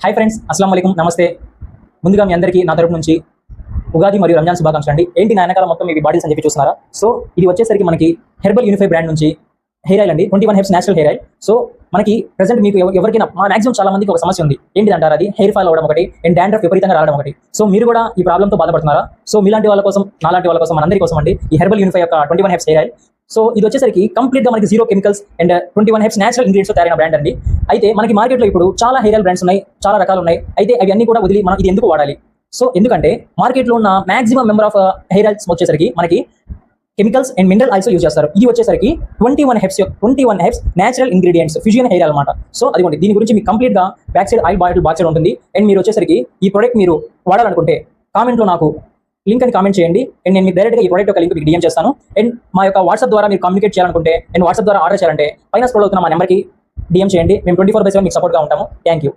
Hi friends, అస్సలం వాలేకుమ్, నమస్తే. ముందుగా మీ అందరికీ నా తరపు నుంచి ఉగాది మరియు రంజాన్ శుభాకాంక్షలు అండి. ఏంటి నా వెనకాల మొత్తం ఇవి బాడీస్ అని చెప్పి చూస్తున్నారా? సో ఇది వచ్చేసరికి మనకి హెర్బల్ యూనిఫై బ్రాండ్ నుంచి హెయిర్ ఆయిల్ అండి, 21 herbs natural hair oil. So మనకి ప్రెసెంట్ మీకు ఎవరికైనా మాక్సిమం చాలా మందికి ఒక సమస్య ఉంది. ఏంటి అంటారు? అది హెయిర్ ఫాల్ అవ్వడం ఒకటి అండ్ డాండ్రఫ్ విపరీతంగా రావడం ఒకటి. సో మీరు కూడా ఈ ప్రాబ్లంతో బాధపడుతున్నారా? సో మీలాంటి వాళ్ళ కోసం, నాలాంటి వాళ్ళ కోసం, మనందరి కోసం అండి ఈ హెర్బల్ యూనిఫై యొక్క 21 హెర్బ్స్ హెయిర్ ఆయిల్. సో ఇది వచ్చేసరికి కంప్లీట్ గా మనకి zero chemicals and 21 herbs natural ingredients తయారైన బ్రాండ్ అండి. అయితే మనకి మార్కెట్లో ఇప్పుడు చాలా హెయిర్ ఆయిల్ బ్రాండ్స్ ఉన్నాయి, చాలా రకాలు ఉన్నాయి. అయితే అవి అన్ని కూడా వదిలి మనం ఇది ఎందుకు వాడాలి? సో ఎందుకంటే మార్కెట్లో ఉన్న maximum member of hair oils వచ్చేసరికి మనకి chemicals and mineral oils use చేస్తారు. ఇది వచ్చేసరికి 21 herbs natural ingredients fusion hair అనమాట. సో అదిగోండి, దీని గురించి మీకు కంప్లీట్ గా back side oil bottle box ఉంటుంది. అండ్ మీరు వచ్చేసరికి ఈ ప్రోడక్ట్ మీరు వాడాలనుకుంటే కామెంట్లో నాకు లింక్ అని కామెంట్ చేయండి. అండ్ నేను మీకు డైరెక్ట్గా ఈ ప్రోడక్ట్ యొక్క లింక్ మీకు డిఎం చేస్తాను. అండ్ మా యొక్క వాట్సాప్ ద్వారా మీరు కమ్యూనికేట్ చేయాలనుకుంటే అండ్ వాట్సాప్ ద్వారా ఆర్డర్ చేయాలంటే పైన స్క్రోల్ అవుతున్న మా నెంబర్కి డిఎం చేయండి. మేము 24/7 మీకు సపోర్ట్గా ఉంటాము. Thank you.